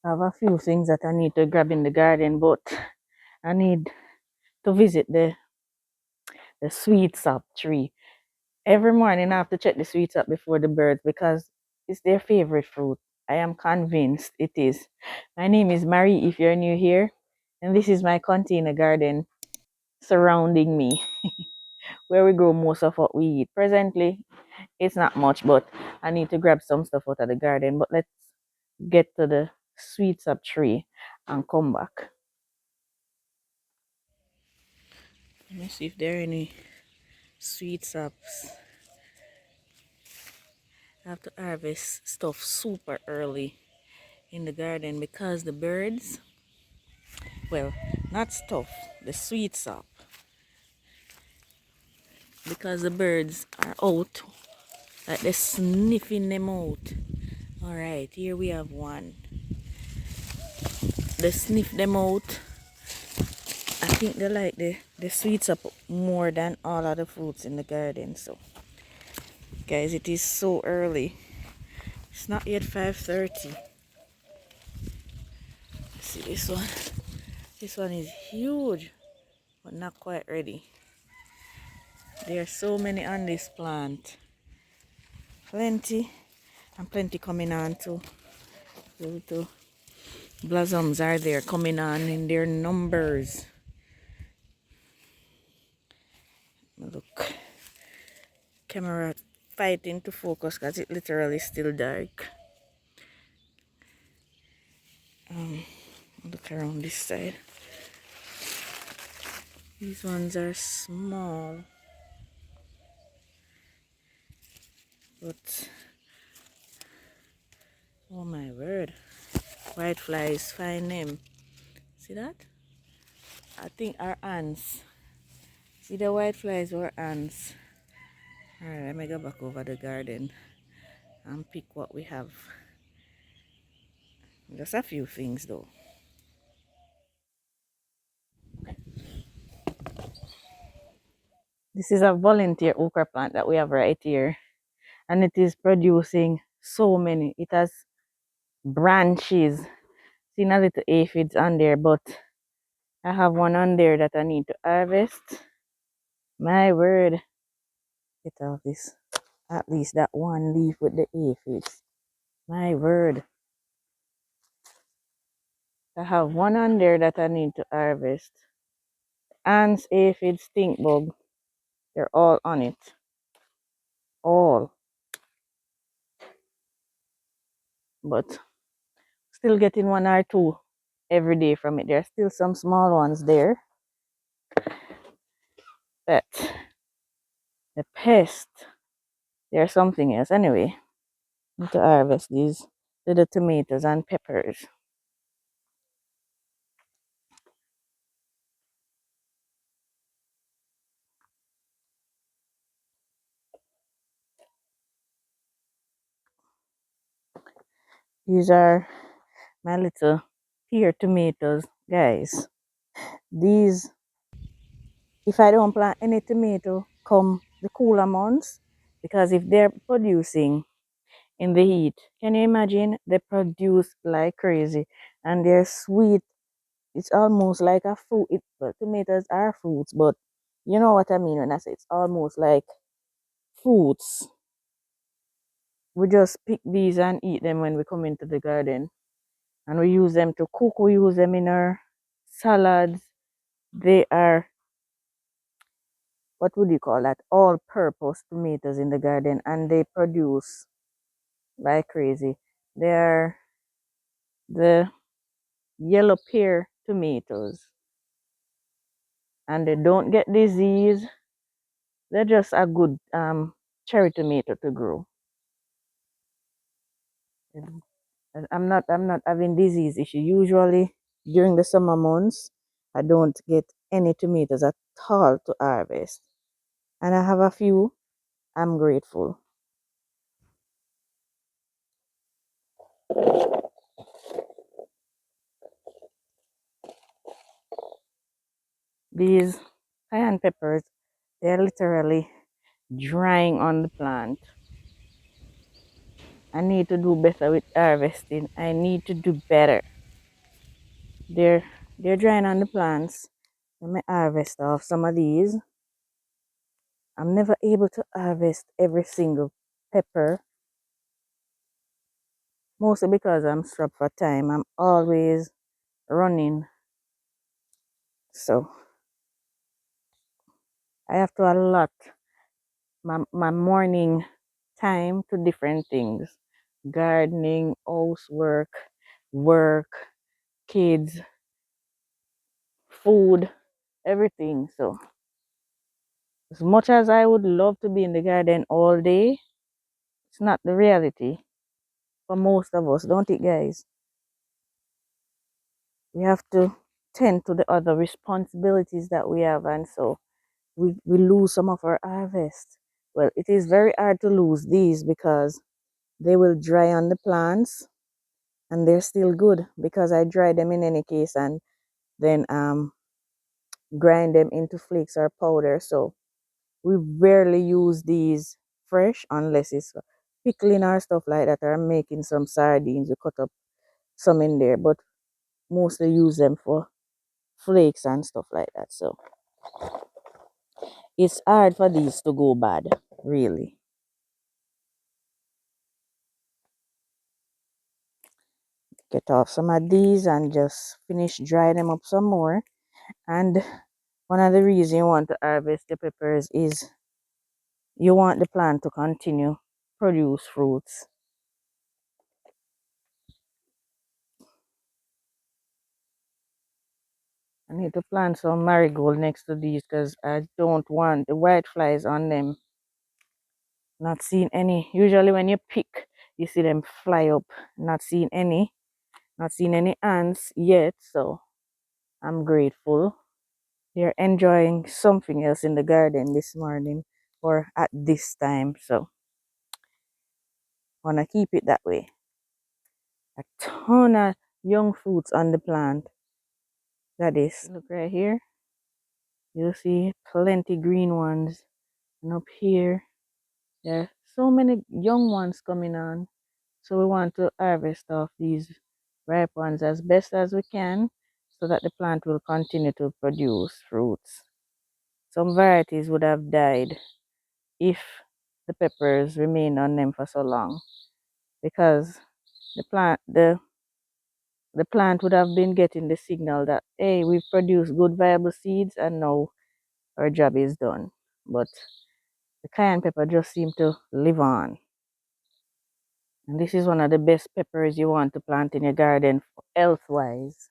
I have a few things that I need to grab in the garden, but I need to visit the sweetsop tree. Every morning I have to check the sweetsop before the birds because it's their favorite fruit. I am convinced it is. My name is Marie if you're new here, and this is my container garden surrounding me where we grow most of what we eat. Presently, it's not much, but I need to grab some stuff out of the garden. But let's get to the sweetsop tree and come back. Let me see if there are any sweetsops. I have to harvest stuff super early in the garden because the birds, well, not stuff, the sweetsop, because the birds are out, like they're sniffing them out. All right, here we have one. They sniff them out. I think they like the sweetsop more than all other fruits in the garden. So, guys, it is so early. It's not yet 5:30. See this one? This one is huge, but not quite ready. There are so many on this plant. Plenty, and plenty coming on too. The little blossoms are there coming on in their numbers. Look, camera fighting to focus because it literally still dark. Look around this side. These ones are small, but oh my word, white flies find them. See that? I think are ants. See the white flies or ants. Alright, let me go back over the garden and pick what we have. Just a few things though. This is a volunteer okra plant that we have right here, and it is producing so many. It has branches. Seen a little aphids on there, but I have one on there that I need to harvest. My word, get off this. At least that one leaf with the aphids. My word. I have one on there that I need to harvest. Ants, aphids, stink bug. They're all on it. All. But still getting one or two every day from it. There are still some small ones there. But the pest, there's something else. Anyway, need to harvest these little tomatoes and peppers. These are my little pear tomatoes, guys. These, if I don't plant any tomato come the cooler months, because if they're producing in the heat, can you imagine? They produce like crazy and they're sweet. It's almost like a fruit. Well, tomatoes are fruits, but you know what I mean when I say it's almost like fruits. We just pick these and eat them when we come into the garden. And we use them to cook, we use them in our salads. They are, what would you call that? All purpose tomatoes in the garden, and they produce like crazy. They are the yellow pear tomatoes, and they don't get disease. They're just a good cherry tomato to grow. And I'm not having disease issue. Usually during the summer months, I don't get any tomatoes at all to harvest. And I have a few. I'm grateful. These cayenne peppers, they're literally drying on the plant. I need to do better with harvesting. I need to do better. They're they're drying on the plants. Let me harvest off some of these. I'm never able to harvest every single pepper, mostly because I'm strapped for time. I'm always running, so I have to allot my morning time to different things: gardening, housework, work, kids, food, everything. So, as much as I would love to be in the garden all day, it's not the reality for most of us, don't it, guys? We have to tend to the other responsibilities that we have, and so we lose some of our harvest. Well, it is very hard to lose these because they will dry on the plants and they're still good because I dry them in any case and then grind them into flakes or powder. So we rarely use these fresh unless it's pickling or stuff like that or making some sardines. We cut up some in there, but mostly use them for flakes and stuff like that. So it's hard for these to go bad, really. Get off some of these and just finish dry them up some more. And one of the reasons you want to harvest the peppers is you want the plant to continue produce fruits. I need to plant some marigold next to these because I don't want the white flies on them. Not seeing any. Usually when you pick, you see them fly up. Not seeing any. Not seeing any ants yet. So I'm grateful. They're enjoying something else in the garden this morning or at this time. So I want to keep it that way. A ton of young fruits on the plant. That is. Look right here. You'll see plenty green ones. And up here, there are so many young ones coming on. So we want to harvest off these ripe ones as best as we can so that the plant will continue to produce fruits. Some varieties would have died if the peppers remained on them for so long because the plant would have been getting the signal that hey, we've produced good viable seeds and now our job is done. But the cayenne pepper just seemed to live on. And this is one of the best peppers you want to plant in your garden health wise.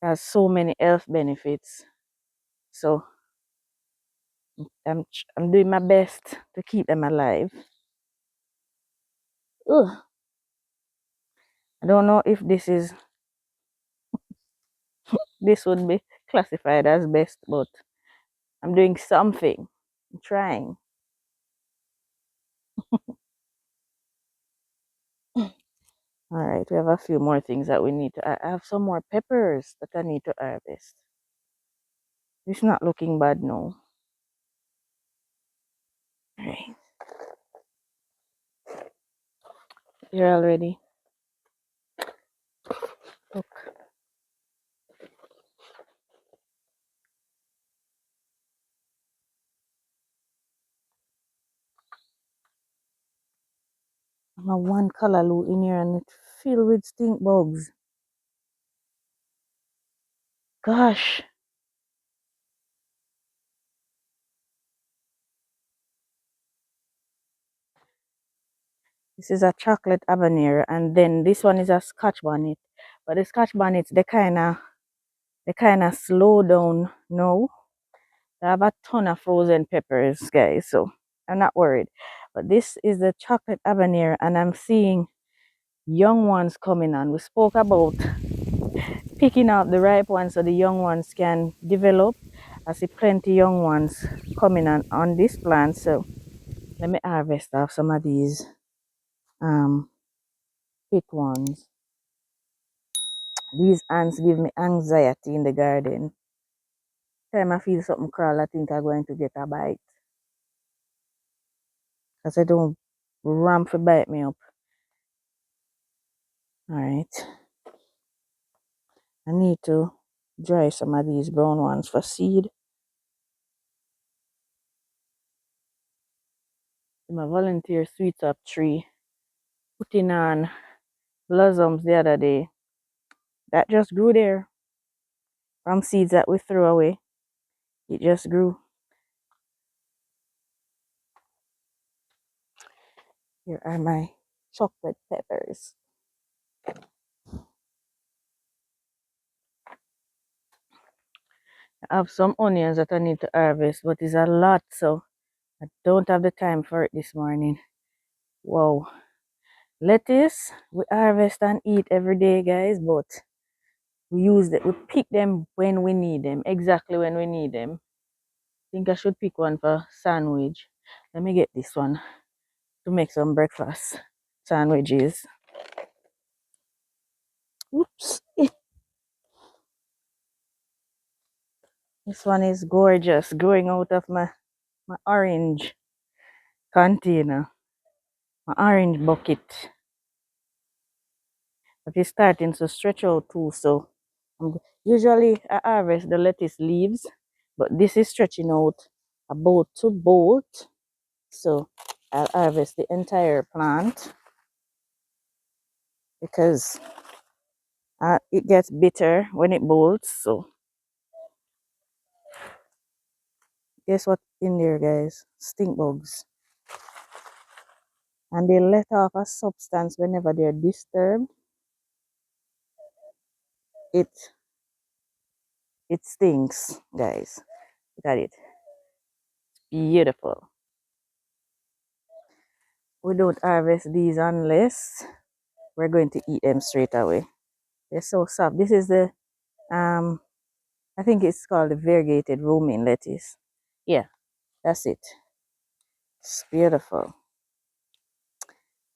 It has so many health benefits. So I'm doing my best to keep them alive. Ugh. I don't know if this would be classified as best, but I'm doing something. I'm trying. All right, we have a few more things that we need to. I have some more peppers that I need to harvest. It's not looking bad now. All right, here already. Look, I have one callaloo in here and it's filled with stink bugs. Gosh, this is a chocolate habanero, and then this one is a Scotch bonnet. But the Scotch bonnets, they kinda slow down now. I have a ton of frozen peppers, guys, so I'm not worried. But this is the chocolate habanero, and I'm seeing young ones coming on. We spoke about picking out the ripe ones so the young ones can develop. I see plenty young ones coming on this plant, so let me harvest off some of these um pick ones. These ants give me anxiety in the garden. Time I feel something crawl, I think I'm going to get a bite. Because I don't ram for bite me up. All right. I need to dry some of these brown ones for seed. My volunteer Sweetsop tree putting on blossoms the other day. That just grew there from seeds that we threw away. It just grew. Here are my chocolate peppers. I have some onions that I need to harvest, but it's a lot, so I don't have the time for it this morning. Wow. Lettuce, we harvest and eat every day, guys, but we pick them when we need them, exactly when we need them. I think I should pick one for sandwich. Let me get this one to make some breakfast sandwiches. Oops. This one is gorgeous, growing out of my orange container, my orange bucket. But it's starting to stretch out too, so usually I harvest the lettuce leaves, but this is stretching out about to bolt, so I'll harvest the entire plant because it gets bitter when it bolts. So guess what in there, guys? Stink bugs, and they let off a substance whenever they're disturbed. It it stinks, guys. Look at it, beautiful. We don't harvest these unless we're going to eat them straight away. They're so soft. This is the I think it's called the variegated romaine lettuce. Yeah, that's it. It's beautiful.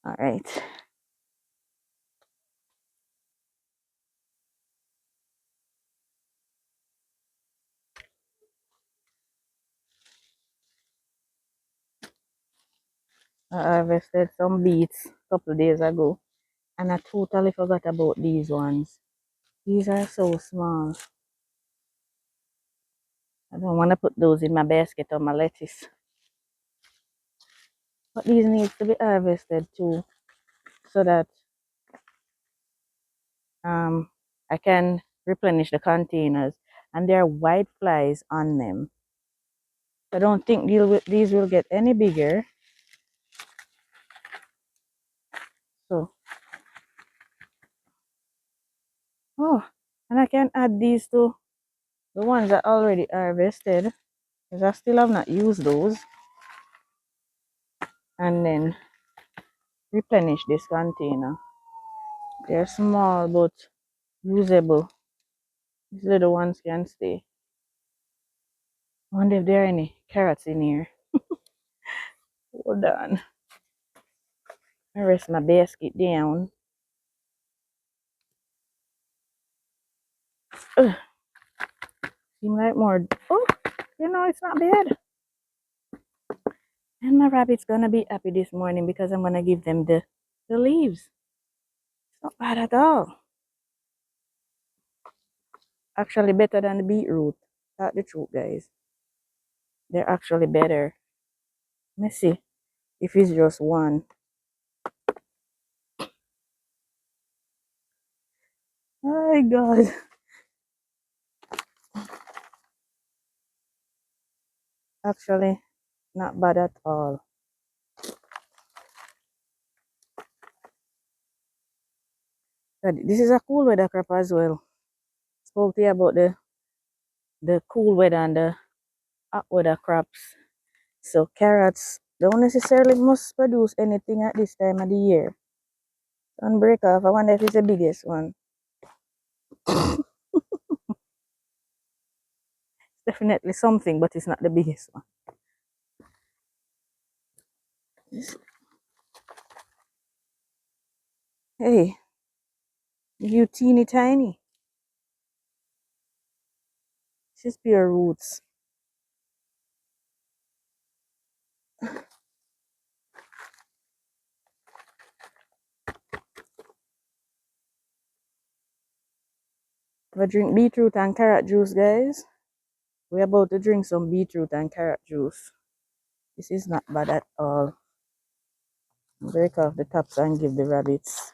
All right. I harvested some beets a couple days ago, and I totally forgot about these ones. These are so small. I don't want to put those in my basket or my lettuce. But these need to be harvested too, so that I can replenish the containers. And there are white flies on them. I don't think these will get any bigger. So, oh, and I can add these to the ones that already harvested, because I still have not used those. And then replenish this container. They're small but usable. These little ones can stay. I wonder if there are any carrots in here. Hold on. I rest my basket down. Ugh, seem like more. Oh, it's not bad. And my rabbit's gonna be happy this morning because I'm gonna give them the leaves. It's not bad at all. Actually better than the beetroot. That's the truth, guys. They're actually better. Let me see if it's just one. Oh my god. Actually, not bad at all. But this is a cool weather crop as well. Spoke to you about the cool weather and the hot weather crops. So carrots don't necessarily must produce anything at this time of the year. On break off, I wonder if it's the biggest one. Definitely something, but it's not the biggest one. Hey, you teeny tiny. This is pure roots. We drink beetroot and carrot juice, guys. We're about to drink some beetroot and carrot juice. This is not bad at all. Break off the tops and give the rabbits.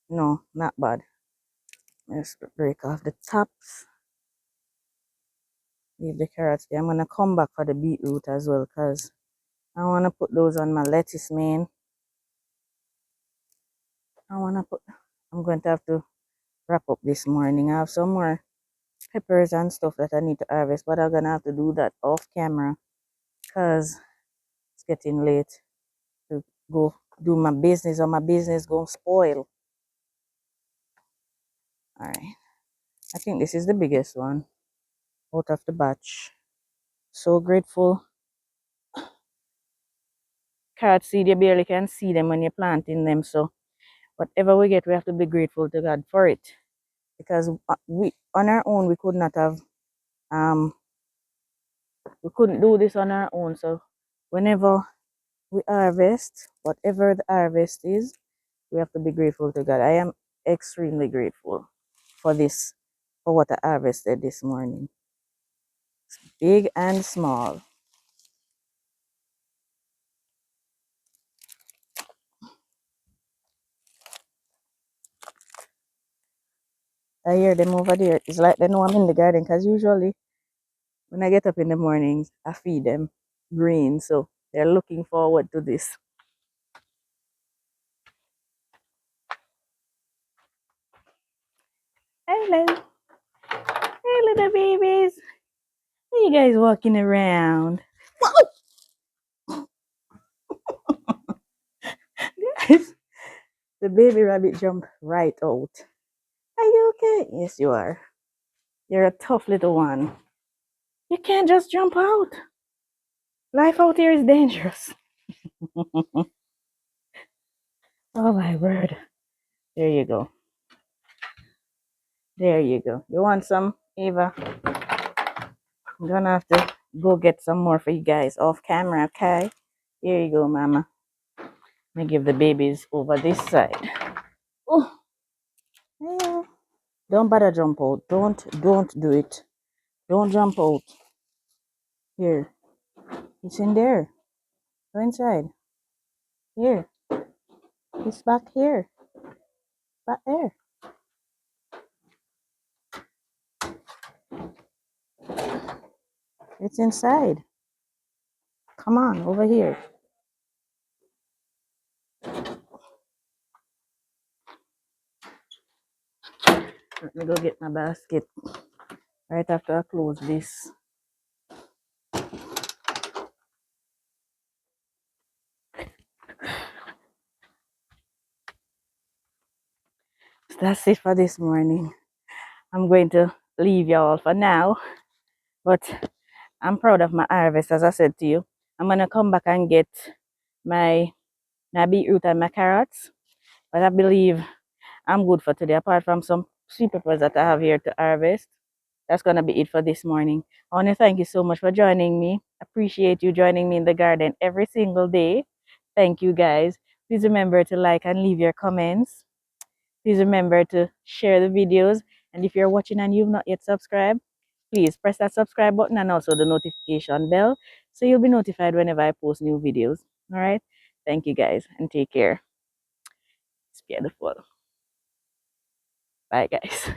No, not bad. Let's break off the tops. Leave the carrots there. I'm gonna come back for the beetroot as well because I wanna put those on my lettuce, man. I'm going to have to wrap up this morning. I have some more peppers and stuff that I need to harvest, but I'm gonna have to do that off camera because it's getting late to go do my business or my business gonna spoil. Alright. I think this is the biggest one out of the batch. So grateful. Carrot seed, you barely can see them when you're planting them. So whatever we get, we have to be grateful to God for it. Because we on our own we could not have we couldn't do this on our own. So whenever we harvest, whatever the harvest is, we have to be grateful to God. I am extremely grateful for this, for what I harvested this morning. Big and small. I hear them over there. It's like they know I'm in the garden because usually when I get up in the mornings, I feed them green. So they're looking forward to this. Hello. Hey, little babies. How you guys walking around? Guys, the baby rabbit jumped right out. Are you okay? Yes, you are. You're a tough little one. You can't just jump out. Life out here is dangerous. Oh my word. There you go. There you go. You want some, Eva? I'm gonna have to go get some more for you guys off camera, okay? Here you go, mama. Let me give the babies over this side. Oh, yeah. Don't bother jump out. Don't do it. Don't jump out. Here. It's in there. Go inside. Here. It's back here. Back there. It's inside. Come on, over here. Let me go get my basket right after I close this. So that's it for this morning. I'm going to leave y'all for now, but I'm proud of my harvest, as I said to you. I'm gonna come back and get my beetroot and my carrots, but I believe I'm good for today. Apart from some sweet peppers that I have here to harvest, that's gonna be it for this morning. I want to thank you so much for joining me. Appreciate you joining me in the garden every single day. Thank you, guys. Please remember to like and leave your comments. Please remember to share the videos. And if you're watching and you've not yet subscribed, please press that subscribe button and also the notification bell so you'll be notified whenever I post new videos. All right. Thank you, guys, and take care. It's beautiful. Bye, guys.